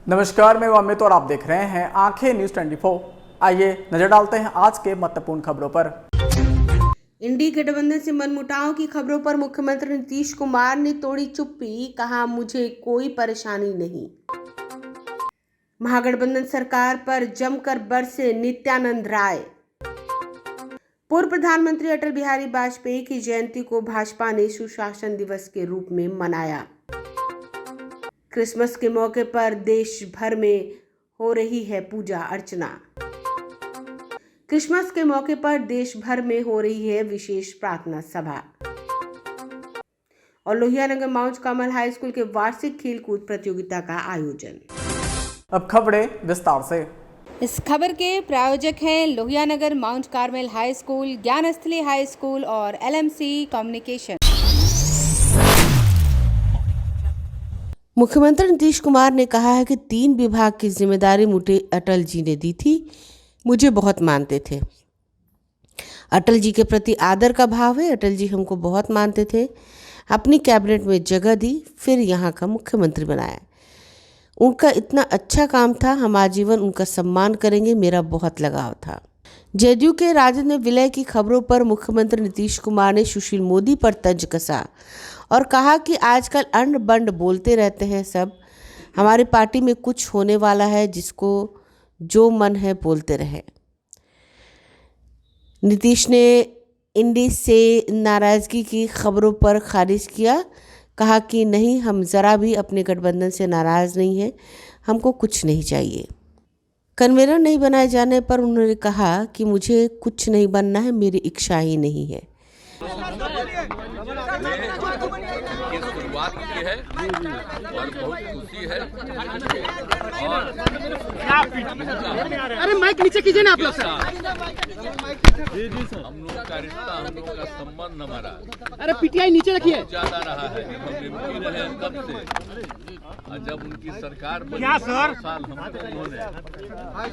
नमस्कार, मैं अमित और आप देख रहे हैं आंखें न्यूज 24। आइए नजर डालते हैं आज के महत्वपूर्ण खबरों पर। इंडी गठबंधन से मनमुटाव की खबरों पर मुख्यमंत्री नीतीश कुमार ने तोड़ी चुप्पी, कहा मुझे कोई परेशानी नहीं। महागठबंधन सरकार पर जमकर बरसे नित्यानंद राय। पूर्व प्रधानमंत्री अटल बिहारी वाजपेयी की जयंती को भाजपा ने सुशासन दिवस के रूप में मनाया। क्रिसमस के मौके पर देश भर में हो रही है पूजा अर्चना। क्रिसमस के मौके पर देश भर में हो रही है विशेष प्रार्थना सभा। और Lohianagar mount Carmel high school के वार्षिक खेलकूद प्रतियोगिता का आयोजन। अब खबरें विस्तार से। इस खबर के प्रायोजक हैं Lohianagar mount Carmel high school, Gyansthali high school और LMC कम्युनिकेशन। मुख्यमंत्री नीतीश कुमार ने कहा है कि 3 विभाग की जिम्मेदारी मुझे अटल जी ने दी थी। मुझे बहुत मानते थे। अटल जी के प्रति आदर का भाव है। अटल जी हमको बहुत मानते थे। अपनी कैबिनेट में जगह दी, फिर यहाँ का मुख्यमंत्री बनाया। उनका इतना अच्छा काम था, हम आजीवन उनका सम्मान करेंगे। मेरा बहुत लगाव था। जदयू के राजद में विलय की खबरों पर मुख्यमंत्री नीतीश कुमार ने सुशील मोदी पर तंज कसा और कहा कि आजकल अंड बंड बोलते रहते हैं सब। हमारी पार्टी में कुछ होने वाला है, जिसको जो मन है बोलते रहे। नीतीश ने इंडी से नाराजगी की खबरों पर खारिज किया, कहा कि नहीं, हम ज़रा भी अपने गठबंधन से नाराज नहीं हैं, हमको कुछ नहीं चाहिए। कन्वेनर नहीं बनाए जाने पर उन्होंने कहा कि मुझे कुछ नहीं बनना है, मेरी इच्छा ही नहीं है। ये शुरुआत की है और बहुत खुशी है। और अरे माइक नीचे कीजिए ना आप लोग। हम लोग का रिश्ता, हम लोग का संबंध हमारा अरे पीटीआई नीचे रखिए। ज्यादा रहा है। जब हम एमपी रहे तब से, और जब उनकी सरकार बनी 2 साल हमको उन्होंने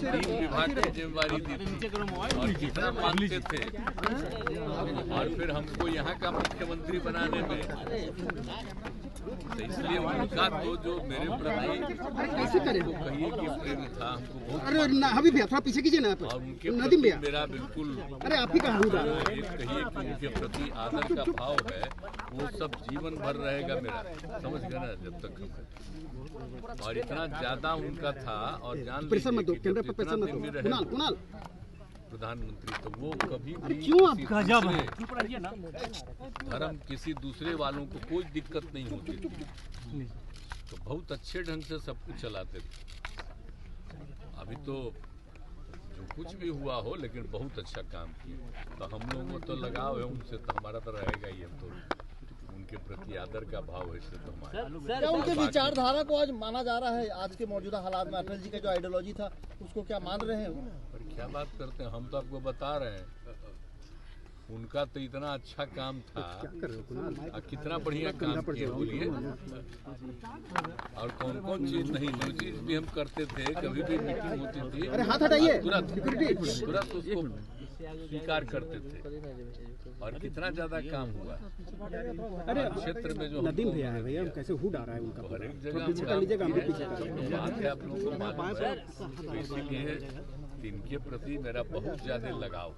3 विभाग की जिम्मेदारी दी थी और कितना मानते थे। और फिर हमको यहाँ का मुख्यमंत्री बनाने में, तो इसलिए उनका तो जो मेरे प्रति वो कहिए कि प्रेम था, हमको बहुत। अरे हबीब भैया थोड़ा पीछे कीजिए ना आप। और उनके नदीम भैया मेरा बिल्कुल, अरे आप ही का हूँ एक कहिए कि उनके प्रति आदर का भाव है, वो सब जीवन भर रहेगा मेरा, समझ गए ना, जब तक हम। और इतना ज्यादा उनका था। और जान प्रेशर मत दो, लीजिए कैमरे कि पर जितना प्रेशर मत दिन में दो। रहे कुणाल प्रधानमंत्री, तो वो कभी भी क्यों आप धर्म किसी दूसरे वालों को कोई दिक्कत नहीं होती थी। तो बहुत अच्छे ढंग से सब कुछ चलाते थे। अभी तो जो कुछ भी हुआ हो, लेकिन बहुत अच्छा काम किया। तो हम लोगों को तो लगाव है उनसे, तो हमारा तो रहेगा ही। हम तो उनके प्रति आदर का भाव है, इससे तो हमारा। क्या उनके विचारधारा को आज माना जा रहा है? आज के मौजूदा हालात में अटल जी का जो आइडियोलॉजी था, उसको क्या मान रहे हैं? पर क्या बात करते हैं, हम तो आपको बता रहे हैं। उनका तो इतना अच्छा काम था, कितना बढ़िया काम किया, बोलिए। और कौन कौन चीज नहीं, जो चीज भी हम करते थे, कभी भी मीटिंग होती थी, अरे हाथ हटाइए, तुरंत उसको स्वीकार करते थे। और कितना ज्यादा काम हुआ। अरे क्षेत्र में जो नदीम भैया है, भैया कैसे हुड आ रहा है उनका। हर एक जगह पीछे कर लीजिएगा, हम भी पीछे कर तो बात है, आप लोगों को मालूम है। तो इसीलिए इनके प्रति मेरा बहुत ज्यादा लगाव।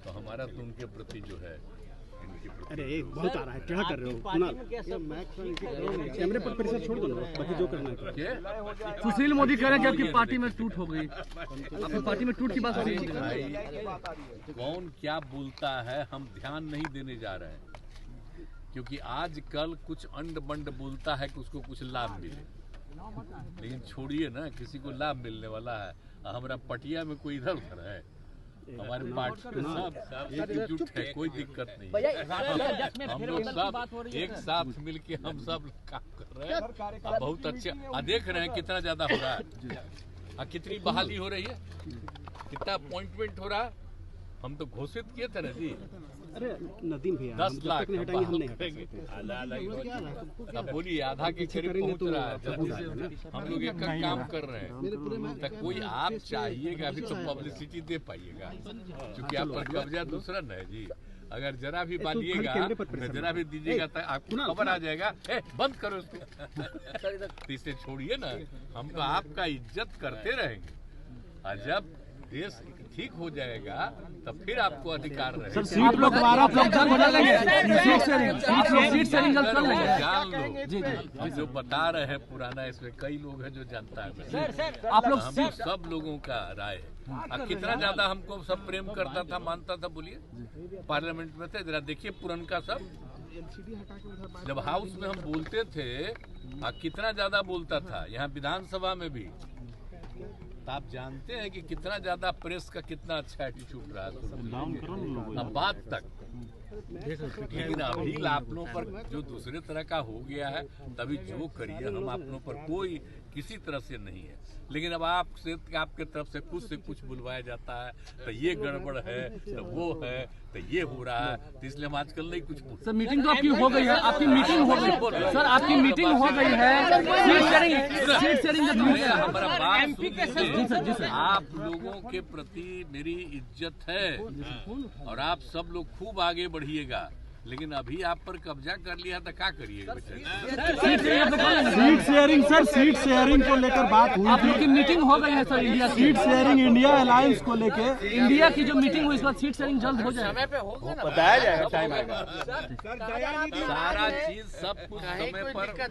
तो हमारा तो उनके प्रति जो है, इनके प्रति। अरे बहुत आ रहा है, टेढ़ा कर रहे हो कुणाल। कैमरे पर प्रेशर छोड़ दो ना, बाकी जो करना है। सुशील मोदी कह रहे हैं कि आपकी पार्टी में टूट हो गई। आपकी पार्टी में टूट की बात हो रही है। कौन क्या बोलता है, हम ध्यान नहीं देने जा रहे हैं। क्योंकि आजकल कुछ अंड बंड बोलता है कि उसको कुछ लाभ मिले, लेकिन छोड़िए ना, किसी को लाभ मिलने वाला है। हमारा पटिया में कोई इधर उधर है, हमारे पार्टी के सब एकजुट है, कोई दिक्कत नहीं है। हम लोग सब एक साथ मिलके हम सब काम कर रहे हैं। बहुत अच्छे देख रहे हैं कितना ज्यादा हो रहा है, कितनी बहाली हो रही है, कितना अपॉइंटमेंट हो रहा है। हम तो घोषित किए थे ना जी। अरे नदीम भैया 10 लाख नहीं हटाएंगे, हम नहीं हटाएंगे। अब बोलिए, आधा के करीब पहुंच रहा है। जल्दी से हम लोग एक काम कर रहे हैं। तो कोई आप चाहिएगा, अभी तो पब्लिसिटी दे पाइएगा, क्योंकि आप पर कब्जा दूसरा न है जी। अगर जरा भी बाजिएगा, जरा भी दीजिएगा तो आपको खबर आ जाएगा, बंद करो इसको। तो इसे छोड़िए ना, हम तो आपका इज्जत करते रहेंगे, और जब देश ठीक हो जाएगा तब फिर आपको अधिकार रहेगा। आप लोग दोबारा जल्द हो जाएंगे, सीट शेयरिंग जल्द कर लेंगे। जान लो, हम जो बता रहे हैं पुराना, इसमें कई लोग हैं जो जानता है। आप लोग हम सब लोगों का राय है। कितना ज्यादा हमको सब प्रेम करता था, मानता था, बोलिए पार्लियामेंट में थे, जरा देखिए पुरनका सब, जब हाउस में हम बोलते थे कितना ज्यादा बोलता था, यहाँ विधानसभा में भी। तो आप जानते हैं कि कितना ज्यादा प्रेस का कितना अच्छा एटीट्यूड रहा है अब बात तक। लेकिन अभी आप लोगों पर जो दूसरे तरह का हो गया है, तभी जो करिए, हम आप लोगों पर कोई किसी तरह से नहीं है। लेकिन अब आपके तरफ से कुछ बुलवाया जाता है, तो ये गड़बड़ है, तो वो है, तो ये हो रहा है, तो इसलिए हम आजकल नहीं कुछ सर मिटिंग तो आपकी हो गई है, आपकी मीटिंग हो गई सर, आपकी मीटिंग हो गई है, सीट शेयरिंग हमारा बात सुनिए। आप लोगों के प्रति मेरी इज्जत है और आप सब लोग खूब आगे बढ़िएगा, लेकिन अभी आप पर कब्जा कर लिया तो क्या करिएगा? Seat sharing sir, seat sharing को लेकर बात हुई, आप लोग की मीटिंग हो गई है sir, India seat sharing India alliance को लेके इंडिया की जो मीटिंग हुई, इस बार सीट शेयरिंग जल्द हो जाए, समय पे होगा ना, बताया जाएगा, टाइम आएगा, सारा चीज सब कुछ समय पर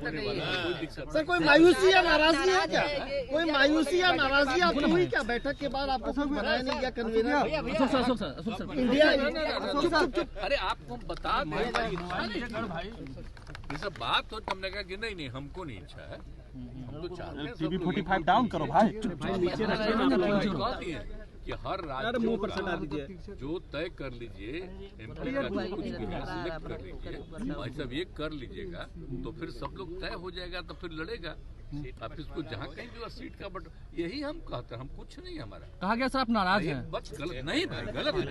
होने वाला है, कोई दिक्कत। सर कोई मायूसी या नाराजगी है क्या? कोई मायूसी या नाराजगी आपको हुई क्या बैठक के बाद? आपको कुछ बनाया नहीं गया कन्वीनर इंडिया? अरे आपको बता ये सब बात हो, तुमने कहा कि नहीं हमको नहीं इच्छा है, हम तो चाहते हैं टीवी 45 डाउन करो भाई, कि हर राज्य पर जो तय कर लीजिए, एमपी का जो कुछ भी है सिलेक्ट कर लीजिए, भाई साहब ये कर लीजिएगा तो फिर सब लोग तय हो जाएगा, तो फिर लड़ेगा आप इसको जहाँ कहीं जो सीट का, बट यही हम कहते हैं, हम कुछ नहीं हमारा कहा गया सर आप नाराज हैं, बस गलत नहीं भाई, गलत है,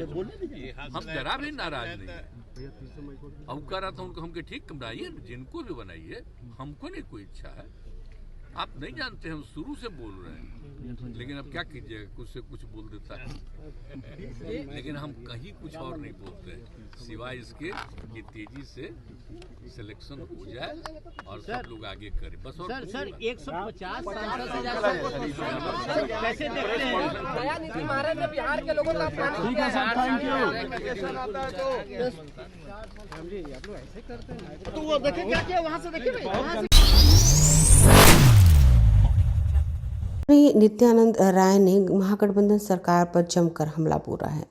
हम जरा भी नाराज नहीं है। अब कह रहा था उनको, हमके ठीक बनाइए, जिनको भी बनाइए, हमको नहीं कोई इच्छा है, आप नहीं जानते, हम शुरू से बोल रहे हैं, लेकिन अब क्या कीजिएगा, कुछ से कुछ बोल देता है, लेकिन हम कहीं कुछ और नहीं बोलते हैं, सिवाय इसके कि तेजी से सिलेक्शन हो जाए और सब लोग आगे करें, बस। और सर 150 कैसे देखते हैं? दयानिधि महाराज ने बिहार के लोगों का ठीक है सर, थैंक यू। तो वो देखिए क्या किया वहाँ से, देखिए वहाँ से। नित्यानंद राय ने महागठबंधन सरकार पर जमकर हमला बोला है।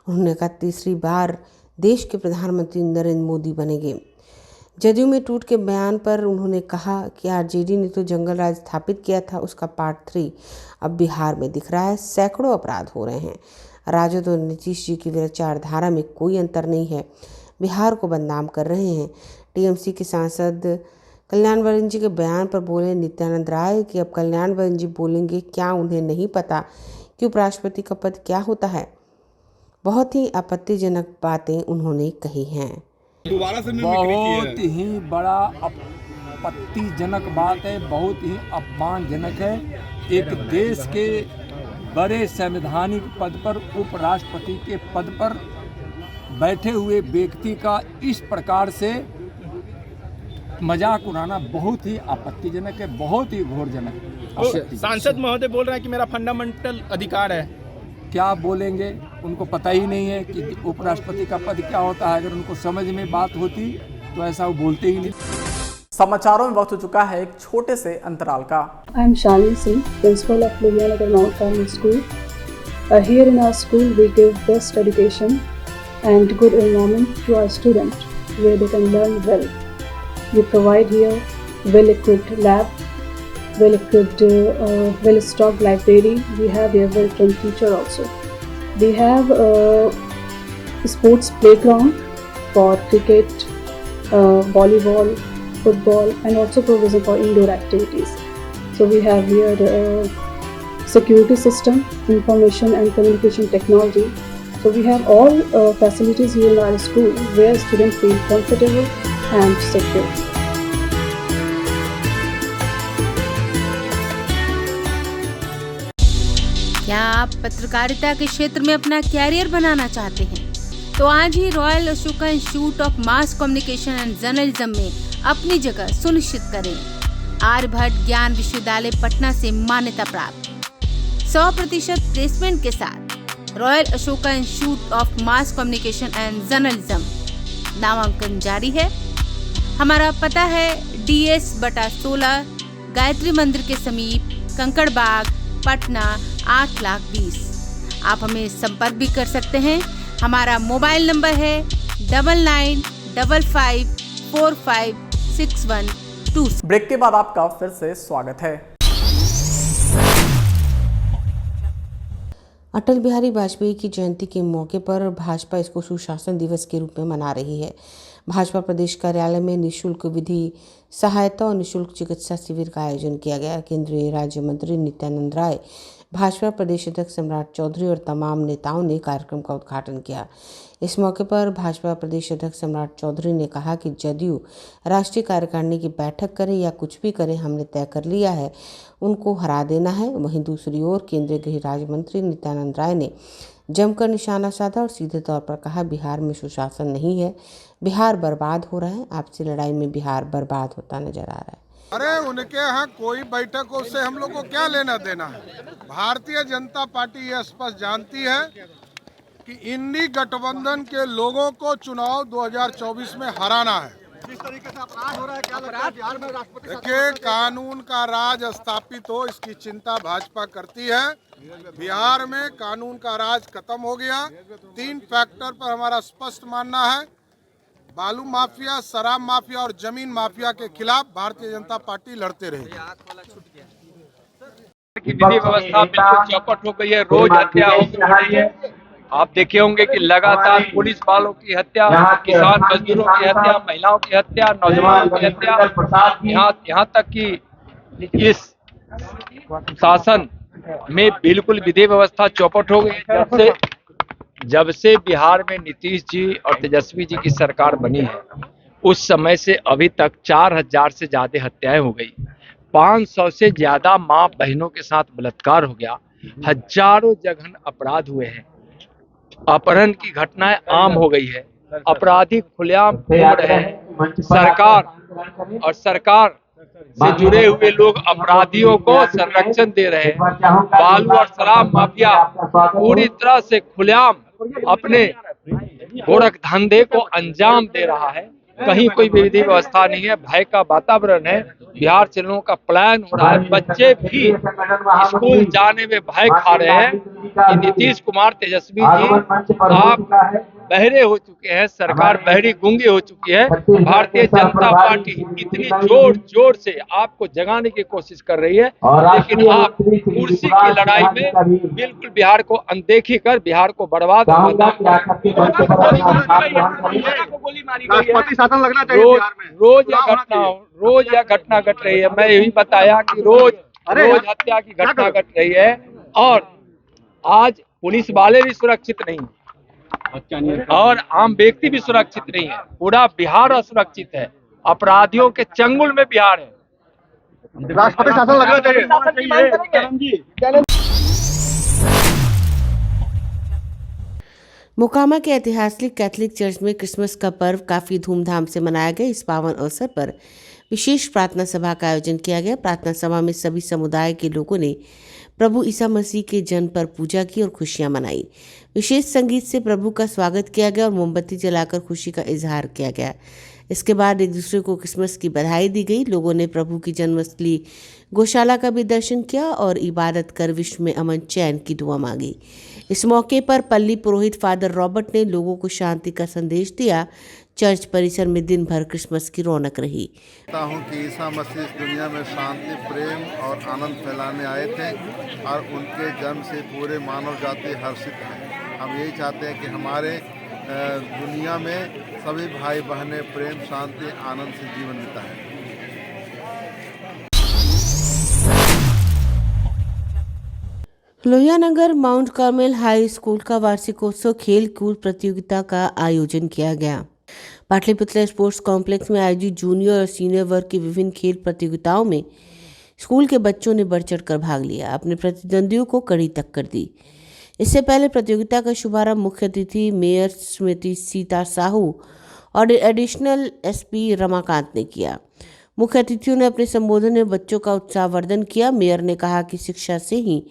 उन्होंने कहा तीसरी बार देश के प्रधानमंत्री नरेंद्र मोदी बनेंगे। जदयू में टूट के बयान पर उन्होंने कहा कि आरजेडी ने तो जंगल राज स्थापित किया था, उसका पार्ट 3 अब बिहार में दिख रहा है, सैकड़ों अपराध हो रहे हैं। राजद और नीतीश जी की विचारधारा में कोई अंतर नहीं है, बिहार को बदनाम कर रहे हैं। टीएमसी के सांसद कल्याण वरण जी के बयान पर बोले नित्यानंद राय कि अब कल्याण वरण जी बोलेंगे, क्या उन्हें नहीं पता कि उपराष्ट्रपति का पद क्या होता है? बहुत ही आपत्तिजनक बातें उन्होंने कही हैं। बहुत ही बड़ा आपत्तिजनक बात है, बहुत ही अपमानजनक है। एक देश के बड़े संवैधानिक पद पर, उपराष्ट्रपति के पद पर बैठे हुए व्यक्ति का इस प्रकार से मजाक उड़ाना बहुत ही आपत्तिजनक है, बहुत ही घोरजनक। सांसद महोदय बोल रहे हैं कि मेरा फंडामेंटल अधिकार है। क्या बोलेंगे, उनको पता ही नहीं है कि उपराष्ट्रपति का पद क्या होता है। अगर उनको समझ में बात होती तो ऐसा वो बोलते ही नहीं। समाचारों में वक्त हो चुका है एक छोटे से अंतराल का। I am Shalini Singh, principle of Lohianagar mount Carmel school. Here in our school we give best education and good environment to our students where they can learn well. We provide here well-equipped lab, well-equipped, well-stocked library. We have here well-trained teacher also. We have a sports playground for cricket, volleyball, football, and also provision for indoor activities. So we have here security system, information and communication technology. So we have all facilities here in our school where students feel comfortable and secure. क्या आप पत्रकारिता के क्षेत्र में अपना career बनाना चाहते हैं? तो आज ही royal Ashoka institute of mass communication and journalism में अपनी जगह सुनिश्चित करें। आर्यभट्ट ज्ञान विश्वविद्यालय पटना से मान्यता प्राप्त 100% प्लेसमेंट के साथ royal Ashoka institute of mass communication and journalism नामांकन जारी है। हमारा पता है DS/16 गायत्री मंदिर के समीप कंकड़ बाग पटना 8,20,000। आप हमें संपर्क भी कर सकते हैं। हमारा मोबाइल नंबर है 9955456122। ब्रेक के बाद आपका फिर से स्वागत है। अटल बिहारी वाजपेयी की जयंती के मौके पर भाजपा इसको सुशासन दिवस के रूप में मना रही है। भाजपा प्रदेश कार्यालय में निःशुल्क विधि सहायता और निःशुल्क चिकित्सा शिविर का आयोजन किया गया। केंद्रीय राज्य मंत्री नित्यानंद राय, भाजपा प्रदेश अध्यक्ष सम्राट चौधरी और तमाम नेताओं ने कार्यक्रम का उद्घाटन किया। इस मौके पर भाजपा प्रदेश अध्यक्ष सम्राट चौधरी ने कहा कि जदयू राष्ट्रीय कार्यकारिणी की बैठक करे या कुछ भी करे, हमने तय कर लिया है उनको हरा देना है। वहीं दूसरी ओर केंद्रीय गृह राज्य मंत्री नित्यानंद राय ने जमकर निशाना साधा और सीधे तौर पर कहा, बिहार में सुशासन नहीं है, बिहार बर्बाद हो रहा है। आपसी लड़ाई में बिहार बर्बाद होता नजर आ रहा है। अरे उनके यहाँ कोई बैठक हो उससे हम लोग को क्या लेना देना है। भारतीय जनता पार्टी ये स्पष्ट जानती है कि इंडी गठबंधन के लोगों को चुनाव 2024 में हराना है। जिस तरीके से अपराध हो रहा है, क्या लगता है बिहार में राष्ट्रपति देखिए, कानून का राज स्थापित हो इसकी चिंता भाजपा करती है। बिहार में कानून का राज खत्म हो गया। 3 फैक्टर पर हमारा स्पष्ट मानना है। बालू माफिया, शराब माफिया और जमीन माफिया के खिलाफ भारतीय जनता पार्टी लड़ते रहेगी। विधि व्यवस्था बिल्कुल चौपट हो गई है। रोज हत्या हो रही है। आप देखे होंगे कि लगातार पुलिस वालों की हत्या, किसान मजदूरों की हत्या, महिलाओं की हत्या, नौजवानों की हत्या, यहाँ तक कि इस शासन में बिल्कुल विधि व्यवस्था चौपट हो गई। जब से बिहार में नीतीश जी और तेजस्वी जी की सरकार बनी है, उस समय से अभी तक 4,000 से ज्यादा हत्याएं हो गई। 500 से ज्यादा माँ बहनों के साथ बलात्कार हो गया। हजारों जघन अपराध हुए हैं। अपहरण की घटनाएं आम हो गई है। अपराधी खुलेआम घूम रहे हैं। सरकार से जुड़े हुए लोग अपराधियों को संरक्षण दे रहे हैं। बालू और शराब माफिया पूरी तरह से खुलेआम अपने गोरख धंधे को अंजाम दे रहा है। कहीं कोई विधि व्यवस्था नहीं है। भय का वातावरण है। बिहार चलने का प्लान हो रहा है। बच्चे भी स्कूल जाने में भय खा रहे हैं कि नीतीश कुमार, तेजस्वी जी, आप बहरे हो चुके हैं। सरकार बहरी गूंगी हो चुकी है। भारतीय जनता पार्टी इतनी जोर जोर से आपको जगाने की कोशिश कर रही है, लेकिन आप कुर्सी की लड़ाई में बिल्कुल बिहार को अनदेखी कर बिहार को बर्बाद रोज यह घटना घट रही है। मैं यही बताया कि रोज हत्या की घटना घट रही है और आज पुलिस वाले भी सुरक्षित नहीं और आम व्यक्ति भी सुरक्षित नहीं है। पूरा बिहार असुरक्षित है। अपराधियों के चंगुल में बिहार है। राष्ट्रपति शासन लगना चाहिए। मोकामा के ऐतिहासिक कैथोलिक चर्च में क्रिसमस का पर्व काफ़ी धूमधाम से मनाया गया। इस पावन अवसर पर विशेष प्रार्थना सभा का आयोजन किया गया। प्रार्थना सभा में सभी समुदाय के लोगों ने प्रभु ईसा मसीह के जन्म पर पूजा की और खुशियां मनाई। विशेष संगीत से प्रभु का स्वागत किया गया और मोमबत्ती जलाकर खुशी का इजहार किया गया। इसके बाद एक दूसरे को क्रिसमस की बधाई दी गई। लोगों ने प्रभु की जन्मस्थली गौशाला का भी दर्शन किया और इबादत कर विश्व में अमन चैन की दुआ मांगी। इस मौके पर पल्ली पुरोहित फादर रॉबर्ट ने लोगों को शांति का संदेश दिया। चर्च परिसर में दिन भर क्रिसमस की रौनक रही। हूँ कि ईसा मसीह इस दुनिया में शांति, प्रेम और आनंद फैलाने आए थे और उनके जन्म से पूरे मानव जाति हर्षित है। हम यही चाहते हैं कि हमारे दुनिया में सभी भाई बहनें प्रेम, शांति, आनंद से जीवन बिताएं। Lohianagar mount Carmel high school का वार्षिकोत्सव खेल कूद प्रतियोगिता का आयोजन किया गया। पाटलिपुत्र स्पोर्ट्स कॉम्प्लेक्स में आयोजित जूनियर और सीनियर वर्ग की विभिन्न खेल प्रतियोगिताओं में स्कूल के बच्चों ने बढ़ चढ़कर भाग लिया, अपने प्रतिद्वंदियों को कड़ी टक्कर दी। इससे पहले प्रतियोगिता का शुभारंभ मुख्य अतिथि मेयर श्रीमती सीता साहू और एडिशनल एसपी रमाकांत ने किया। मुख्य अतिथियों ने अपने संबोधन में बच्चों का उत्साहवर्धन किया। मेयर ने कहा कि शिक्षा से ही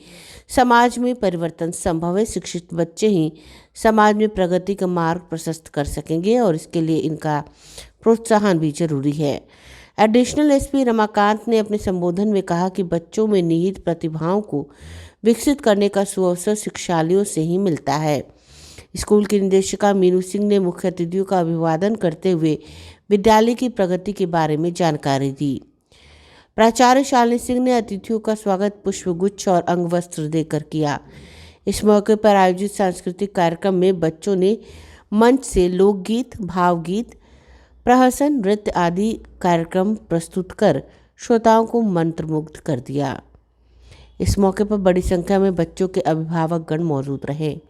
समाज में परिवर्तन संभव है। शिक्षित बच्चे ही समाज में प्रगति का मार्ग प्रशस्त कर सकेंगे और इसके लिए इनका प्रोत्साहन भी जरूरी है। एडिशनल एसपी रमाकांत ने अपने संबोधन में कहा कि बच्चों में निहित प्रतिभाओं को विकसित करने का सुअवसर शिक्षालयों से ही मिलता है। स्कूल की निदेशिका मीनू सिंह ने मुख्य अतिथियों का अभिवादन करते हुए विद्यालय की प्रगति के बारे में जानकारी दी। प्राचार्य शालिनी सिंह ने अतिथियों का स्वागत पुष्पगुच्छ और अंगवस्त्र देकर किया। इस मौके पर आयोजित सांस्कृतिक कार्यक्रम में बच्चों ने मंच से लोकगीत, भावगीत, प्रहसन, नृत्य आदि कार्यक्रम प्रस्तुत कर श्रोताओं को मंत्रमुग्ध कर दिया। इस मौके पर बड़ी संख्या में बच्चों के अभिभावक गण मौजूद रहे।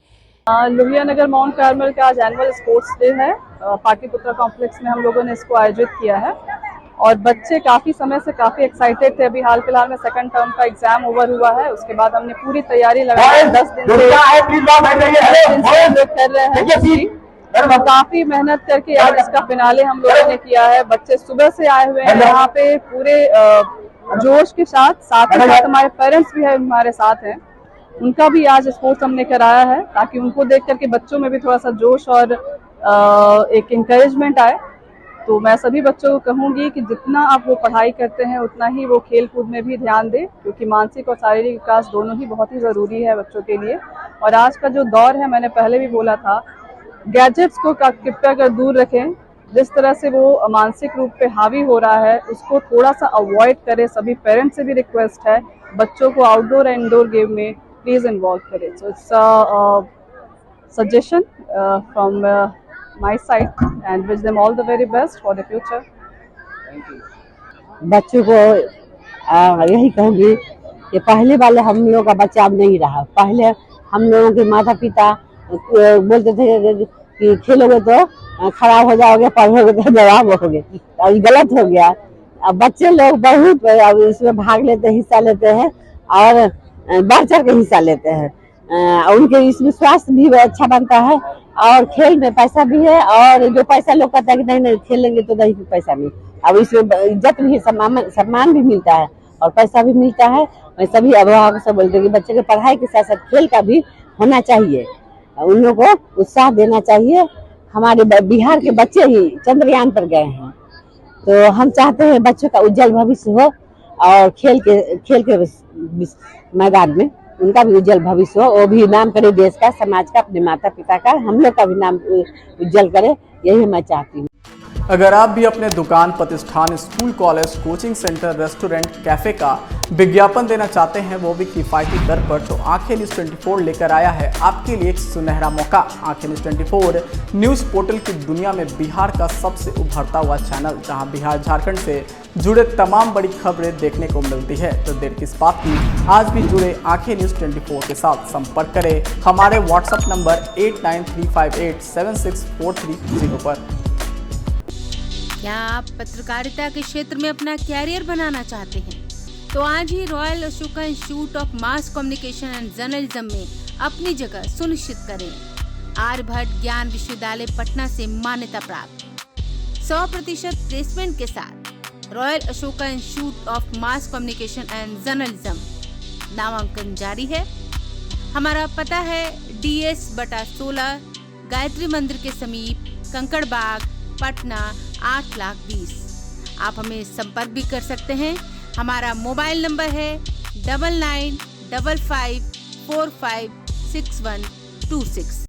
लोहिया नगर माउंट कार्मल का आज एनुअल स्पोर्ट्स डे है। पाटलिपुत्रा कॉम्प्लेक्स में हम लोगों ने इसको आयोजित किया है और बच्चे काफ़ी समय से काफ़ी एक्साइटेड थे। अभी हाल फिलहाल में सेकंड टर्म का एग्जाम ओवर हुआ है, उसके बाद हमने पूरी तैयारी लगाई। 10 दिन से कर रहे हैं, काफ़ी मेहनत करके आज इसका फिनाले हम लोगों ने किया है। बच्चे सुबह से आए हुए हैं यहाँ पे पूरे जोश के साथ ही साथ हमारे पेरेंट्स भी है, हमारे साथ हैं। उनका भी आज स्पोर्ट्स हमने कराया है ताकि उनको देख करके बच्चों में भी थोड़ा सा जोश और एक इंकरेजमेंट आए। तो मैं सभी बच्चों को कहूँगी कि जितना आप वो पढ़ाई करते हैं उतना ही वो खेल कूद में भी ध्यान दें, क्योंकि मानसिक और शारीरिक विकास दोनों ही बहुत ही ज़रूरी है बच्चों के लिए। और आज का जो दौर है, मैंने पहले भी बोला था, गैजेट्स को कृपया कर दूर रखें। जिस तरह से वो मानसिक रूप पे हावी हो रहा है उसको थोड़ा सा अवॉइड करें। सभी पेरेंट्स से भी रिक्वेस्ट है बच्चों को आउटडोर एंड इंडोर गेम में प्लीज इन्वॉल्व करें। So it's suggestion from my side and wish them all the very best for the future. बच्चों को यही कहूँगी कि पहले वाले हम लोगों का बच्चा अब नहीं रहा। पहले हम लोगों के माता पिता बोलते थे कि खेलोगे तो खराब हो जाओगे, पढ़ोगे तो जवाब होगे, और गलत हो गया। अब बच्चे लोग बहुत अब इसमें भाग लेते हैं, हिस्सा लेते हैं और बढ़ चढ़ के हिस्सा लेते हैं। उनके इसमें स्वास्थ्य भी अच्छा बनता है और खेल में पैसा भी है। और जो पैसा लोग कहता है कि नहीं खेलेंगे तो नहीं पैसा नहीं, अब इसमें इज्जत भी, सम्मान भी मिलता है और पैसा भी मिलता है। मैं सभी अभिभावकों से बोलते हैं कि बच्चे के पढ़ाई के साथ साथ खेल का भी होना चाहिए, उन लोगों को उत्साह देना चाहिए। हमारे बिहार के बच्चे ही चंद्रयान पर गए हैं, तो हम चाहते हैं बच्चों का उज्जवल भविष्य हो और खेल के मैदान में उनका भी उज्जवल भविष्य हो। वो भी नाम करे देश का, समाज का, अपने माता पिता का, हम लोग का भी नाम उज्जवल करे, यही मैं चाहती हूँ। अगर आप भी अपने दुकान, प्रतिष्ठान, school, college, coaching centre, restaurant, cafe का विज्ञापन देना चाहते हैं, वो भी किफ़ायती दर पर, तो आंखें न्यूज़ 24 लेकर आया है आपके लिए एक सुनहरा मौका। आंखें न्यूज़ 24 न्यूज़ पोर्टल की दुनिया में बिहार का सबसे उभरता हुआ चैनल, जहां बिहार झारखंड से जुड़े तमाम बड़ी खबरें देखने को मिलती है। तो देर किस बात की, आज भी जुड़े आंखें न्यूज़ 24 के साथ। संपर्क करें हमारे व्हाट्सएप नंबर 8935876430 पर। क्या आप पत्रकारिता के क्षेत्र में अपना कैरियर बनाना चाहते हैं? तो आज ही royal Ashoka institute of mass communication and journalism में अपनी जगह सुनिश्चित करें। आर्यभट्ट ज्ञान विश्वविद्यालय पटना से मान्यता प्राप्त 100% प्लेसमेंट के साथ royal Ashoka institute of mass communication and journalism नामांकन जारी है। हमारा पता है DS/16 गायत्री मंदिर के समीप, कंकड़ बाग, पटना 8,20,000। आप हमें संपर्क भी कर सकते हैं। हमारा मोबाइल नंबर है 9955456126।